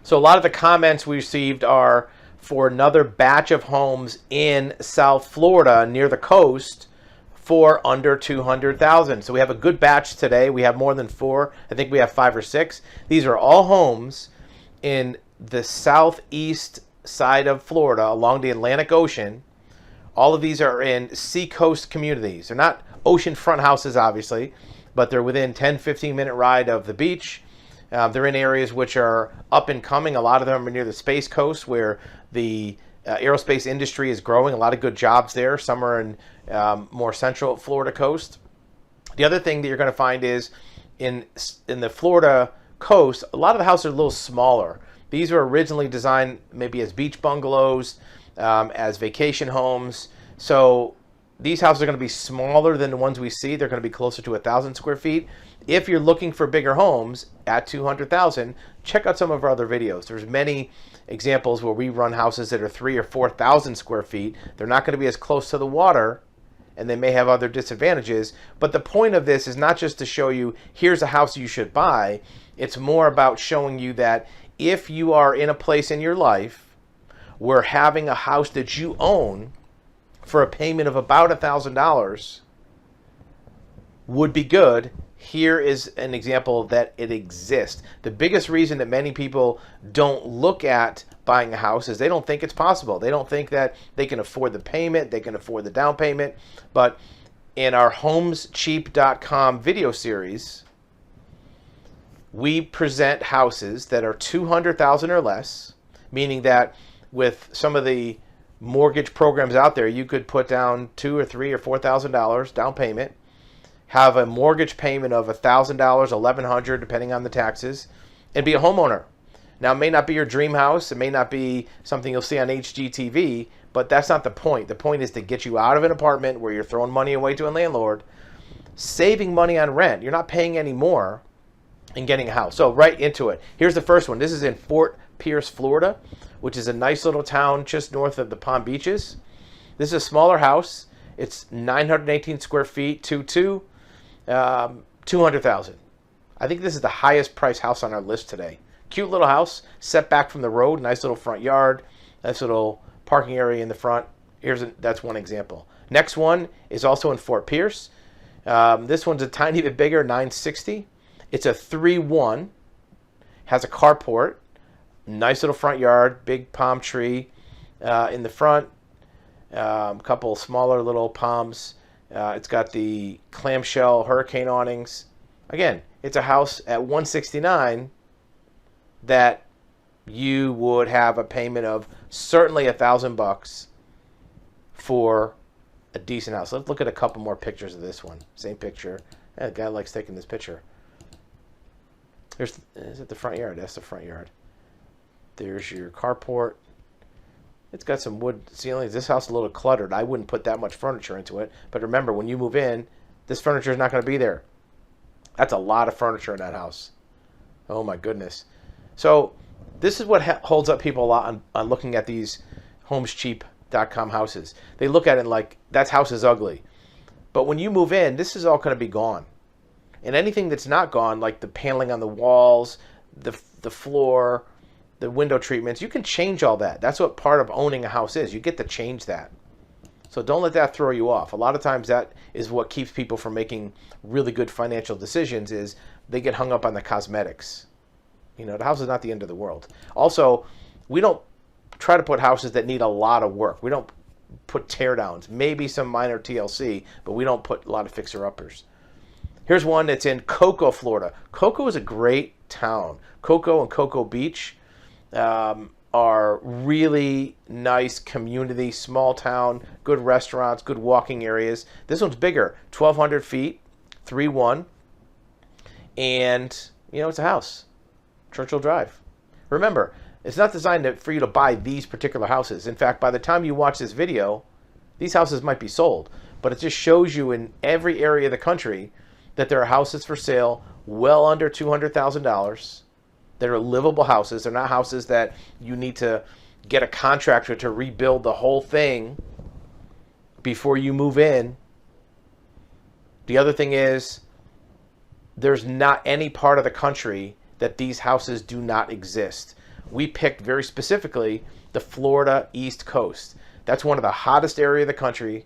So a lot of the comments we received are for another batch of homes in South Florida near the coast for under 200,000. So we have a good batch today. We have more than 4. I think we have 5 or 6. These are all homes in the southeast side of Florida along the Atlantic Ocean. All of these are in seacoast communities. They're not oceanfront houses, obviously, but they're within 10, 15-minute ride of the beach. They're in areas which are up and coming. A lot of them are near the Space Coast where the aerospace industry is growing. A lot of good jobs there. Some are in more central Florida coast. The other thing that you're going to find is in the Florida coast, a lot of the houses are a little smaller. These were originally designed maybe as beach bungalows, as vacation homes. So these houses are going to be smaller than the ones we see. They're going to be closer to 1,000 square feet. If you're looking for bigger homes at 200,000, check out some of our other videos. There's many examples where we run houses that are 3,000 or 4,000 square feet. They're not going to be as close to the water, and they may have other disadvantages. But the point of this is not just to show you, here's a house you should buy. It's more about showing you that if you are in a place in your life where having a house that you own for a payment of about $1,000 would be good, here is an example that it exists. The biggest reason that many people don't look at buying a house is they don't think it's possible. They don't think that they can afford the payment, they can afford the down payment. But in our homescheap.com video series, we present houses that are 200,000 or less, meaning that with some of the mortgage programs out there, you could put down $2,000 or $3,000 or $4,000 down payment, have a mortgage payment of $1,000, $1,100, depending on the taxes, and be a homeowner. Now, it may not be your dream house. It may not be something you'll see on HGTV, but that's not the point. The point is to get you out of an apartment where you're throwing money away to a landlord, saving money on rent. You're not paying any more, and getting a house. So right into it. Here's the first one. This is in Fort Pierce, Florida, which is a nice little town just north of the Palm Beaches. This is a smaller house. It's 918 square feet, 200,000. I think this is the highest priced house on our list today. Cute little house, set back from the road, nice little front yard, nice little parking area in the front. That's one example. Next one is also in Fort Pierce. This one's a tiny bit bigger, 960. It's a 3-1, has a carport, nice little front yard, big palm tree in the front, a couple smaller little palms. It's got the clamshell hurricane awnings. Again, it's a house at 169 that you would have a payment of certainly $1,000 for a decent house. Let's look at a couple more pictures of this one. Same picture. Yeah, the guy likes taking this picture. Is it the front yard? That's the front yard. There's your carport. It's got some wood ceilings. This house is a little cluttered. I wouldn't put that much furniture into it. But remember, when you move in, this furniture is not going to be there. That's a lot of furniture in that house. Oh my goodness. So this is what holds up people a lot on looking at these homescheap.com houses. They look at it like, that house is ugly. But when you move in, this is all going to be gone. And anything that's not gone, like the paneling on the walls, the floor, the window treatments, you can change all that. That's what part of owning a house is. You get to change that. So don't let that throw you off. A lot of times that is what keeps people from making really good financial decisions, is they get hung up on the cosmetics. You know, the house is not the end of the world. Also, we don't try to put houses that need a lot of work. We don't put tear downs, maybe some minor TLC, but we don't put a lot of fixer-uppers. Here's one that's in Cocoa, Florida. Cocoa is a great town. Cocoa and Cocoa Beach are really nice community, small town, good restaurants, good walking areas. This one's bigger, 1,200 feet, 3-1, and, you know, it's a house. Churchill Drive. Remember, it's not designed for you to buy these particular houses. In fact, by the time you watch this video, these houses might be sold. But it just shows you in every area of the country that there are houses for sale well under $200,000 that are livable houses. They're not houses that you need to get a contractor to rebuild the whole thing before you move in. The other thing is, there's not any part of the country that these houses do not exist. we picked very specifically the Florida East Coast. That's one of the hottest area of the country.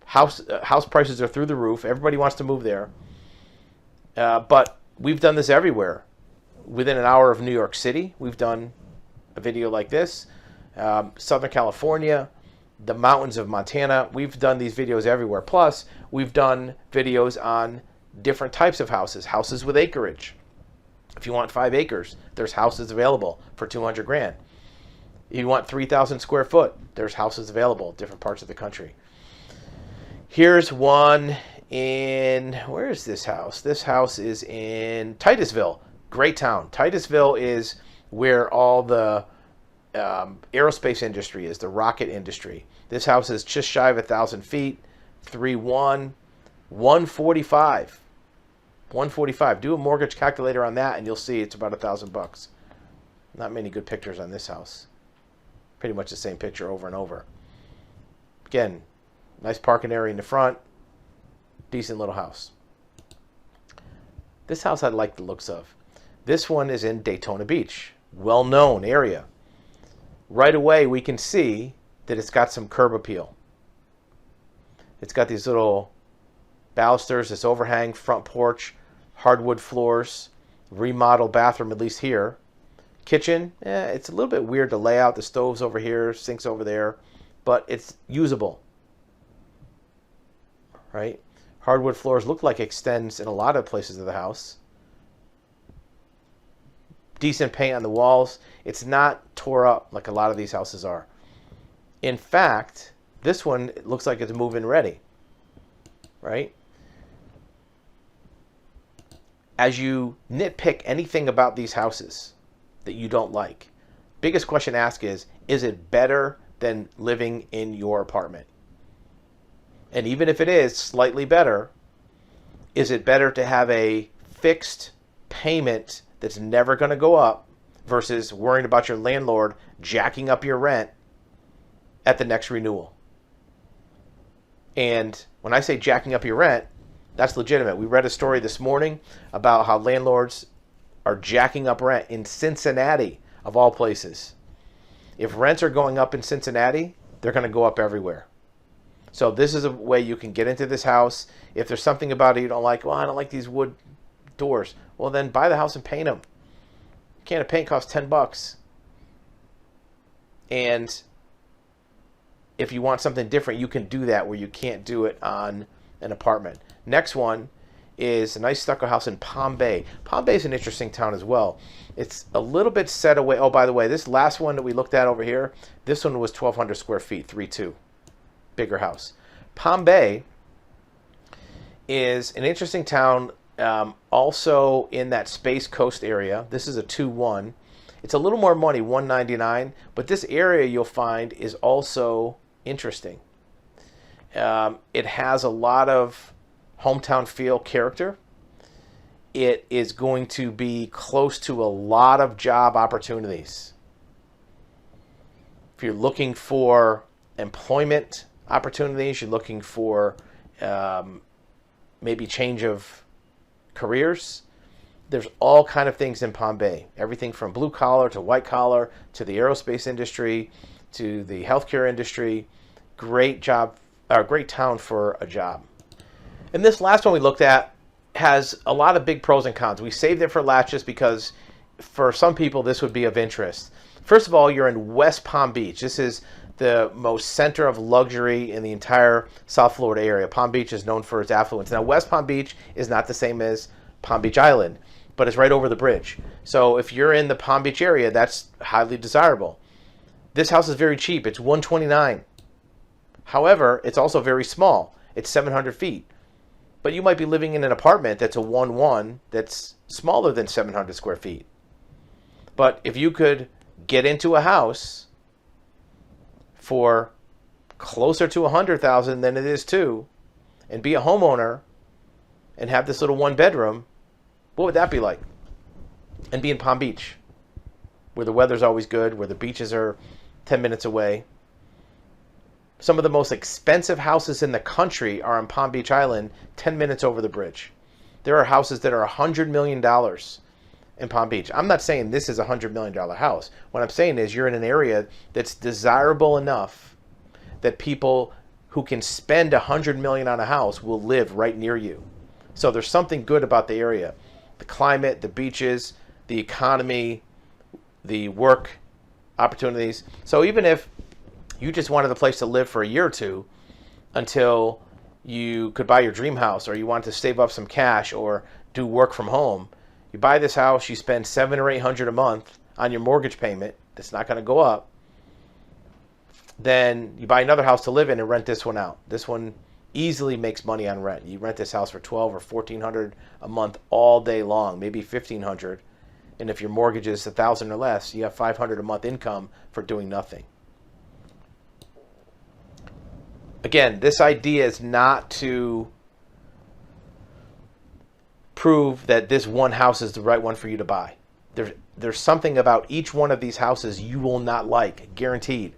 House prices are through the roof. Everybody wants to move there. But we've done this everywhere. Within an hour of New York City, we've done a video like this. Southern California, the mountains of Montana. We've done these videos everywhere. Plus, we've done videos on different types of houses. Houses with acreage. If you want 5 acres, there's houses available for $200,000. If you want 3,000 square foot, there's houses available in different parts of the country. Here's one in, where is this house? This house is in Titusville. Great town. Titusville is where all the aerospace industry is, the rocket industry. This house is just shy of 1,000 feet, 3.1, 145. 145. Do a mortgage calculator on that, and you'll see it's about $1,000. Not many good pictures on this house. Pretty much the same picture over and over. Again, nice parking area in the front. Decent little house. This house I like the looks of. This one is in Daytona Beach. Well-known area. Right away, we can see that it's got some curb appeal. It's got these little balusters, this overhang, front porch, hardwood floors, remodeled bathroom, at least here. Kitchen, it's a little bit weird to lay out. The stove's over here, sink's over there, but it's usable. Right? Hardwood floors look like extends in a lot of places of the house. Decent paint on the walls. It's not tore up like a lot of these houses are. In fact, this one looks like it's move-in ready. Right? As you nitpick anything about these houses that you don't like, biggest question to ask is it better than living in your apartment? And even if it is slightly better, is it better to have a fixed payment that's never going to go up versus worrying about your landlord jacking up your rent at the next renewal? And when I say jacking up your rent, that's legitimate. We read a story this morning about how landlords are jacking up rent in Cincinnati, of all places. If rents are going up in Cincinnati, they're going to go up everywhere. So this is a way you can get into this house. If there's something about it you don't like, well, I don't like these wood doors. Well, then buy the house and paint them. A can of paint costs $10. And if you want something different, you can do that where you can't do it on an apartment. Next one is a nice stucco house in Palm Bay. Palm Bay is an interesting town as well. It's a little bit set away. Oh, by the way, this last one that we looked at over here, this one was 1,200 square feet, 3.2. Bigger house. Palm Bay is an interesting town, also in that Space Coast area. This is a 2.1. It's a little more money, $199, but this area you'll find is also interesting. It has a lot of hometown feel character. It is going to be close to a lot of job opportunities. If you're looking for employment opportunities, you're looking for maybe change of careers, there's all kind of things in Palm Bay. Everything from blue collar to white collar to the aerospace industry to the healthcare industry. Great job, great town for a job. And this last one we looked at has a lot of big pros and cons. We saved it for last just because for some people this would be of interest. First of all, you're in West Palm Beach. This is the most center of luxury in the entire South Florida area. Palm Beach is known for its affluence. Now, West Palm Beach is not the same as Palm Beach Island, but it's right over the bridge. So if you're in the Palm Beach area, that's highly desirable. This house is very cheap. It's $129. However, it's also very small. It's 700 feet. But you might be living in an apartment that's a 1.1 that's smaller than 700 square feet. But if you could get into a house for closer to $100,000 than it is to, and be a homeowner and have this little 1 bedroom, what would that be like? And be in Palm Beach, where the weather's always good, where the beaches are 10 minutes away. Some of the most expensive houses in the country are on Palm Beach Island, 10 minutes over the bridge. There are houses that are $100 million in Palm Beach. I'm not saying this is a $100 million house. What I'm saying is you're in an area that's desirable enough that people who can spend $100 million on a house will live right near you. So there's something good about the area. The climate, the beaches, the economy, the work opportunities. So even if you just wanted a place to live for a year or two until you could buy your dream house, or you want to save up some cash or do work from home, you buy this house, you spend $700 or $800 a month on your mortgage payment. That's not going to go up. Then you buy another house to live in and rent this one out. This one easily makes money on rent. You rent this house for $1,200 or $1,400 a month all day long, maybe $1,500. And if your mortgage is $1,000 or less, you have $500 a month income for doing nothing. Again, this idea is not to prove that this one house is the right one for you to buy. There's something about each one of these houses you will not like, guaranteed.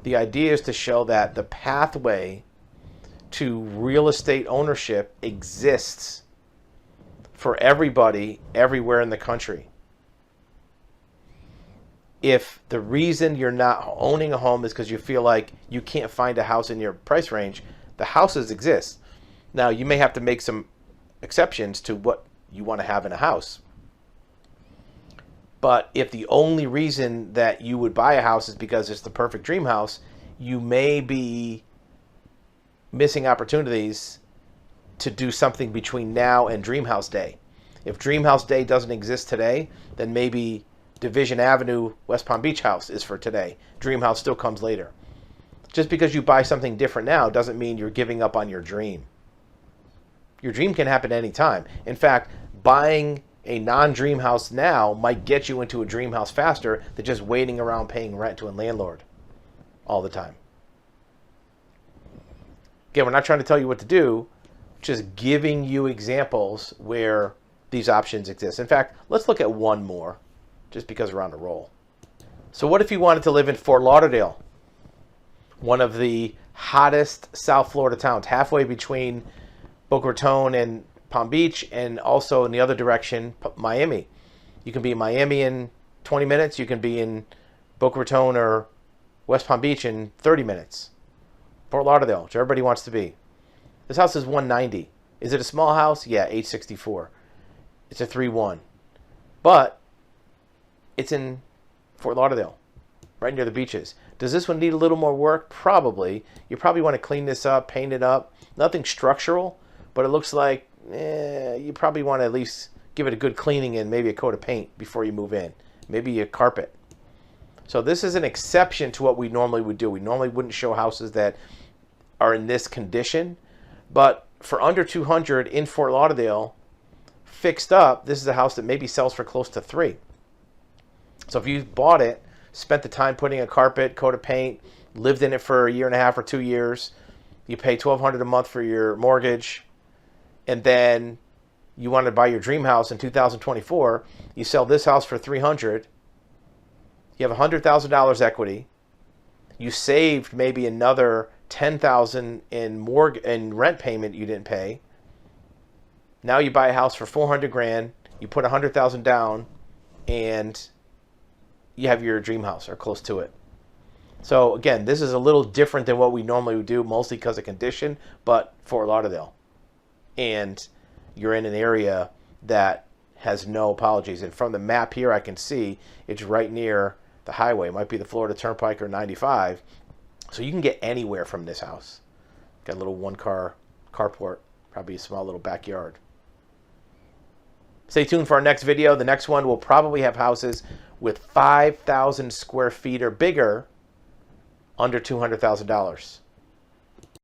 The idea is to show that the pathway to real estate ownership exists for everybody everywhere in the country. If the reason you're not owning a home is because you feel like you can't find a house in your price range, the houses exist. Now, you may have to make some exceptions to what you want to have in a house. But if the only reason that you would buy a house is because it's the perfect dream house, you may be missing opportunities to do something between now and Dream House Day. If Dream House Day doesn't exist today, then maybe Division Avenue, West Palm Beach house is for today. Dream House still comes later. Just because you buy something different now doesn't mean you're giving up on your dream. Your dream can happen anytime. In fact, buying a non-dream house now might get you into a dream house faster than just waiting around paying rent to a landlord all the time. Again, we're not trying to tell you what to do, just giving you examples where these options exist. In fact, let's look at one more, just because we're on a roll. So what if you wanted to live in Fort Lauderdale, one of the hottest South Florida towns, halfway between Boca Raton and Palm Beach, and also in the other direction, Miami. You can be in Miami in 20 minutes. You can be in Boca Raton or West Palm Beach in 30 minutes. Fort Lauderdale, which everybody wants to be. This house is $190. Is it a small house? Yeah, $864. It's a 3-1. But it's in Fort Lauderdale, right near the beaches. Does this one need a little more work? Probably. You probably want to clean this up, paint it up. Nothing structural, but it looks like you probably want to at least give it a good cleaning and maybe a coat of paint before you move in. Maybe a carpet. So this is an exception to what we normally would do. We normally wouldn't show houses that are in this condition. But for under $200 in Fort Lauderdale, fixed up, this is a house that maybe sells for close to $300. So if you bought it, spent the time putting a carpet, coat of paint, lived in it for a year and a half or 2 years, you pay $1,200 a month for your mortgage, and then you want to buy your dream house in 2024, you sell this house for $300, you have $100,000 equity, you saved maybe another $10,000 in rent payment you didn't pay. Now you buy a house for $400,000, you put $100,000 down, and you have your dream house or close to it. So again, this is a little different than what we normally would do, mostly because of condition, but Fort Lauderdale. And you're in an area that has no apologies. And from the map here, I can see it's right near the highway. It might be the Florida Turnpike or 95. So you can get anywhere from this house. Got a little one-car carport, probably a small little backyard. Stay tuned for our next video. The next one will probably have houses with 5,000 square feet or bigger under $200,000.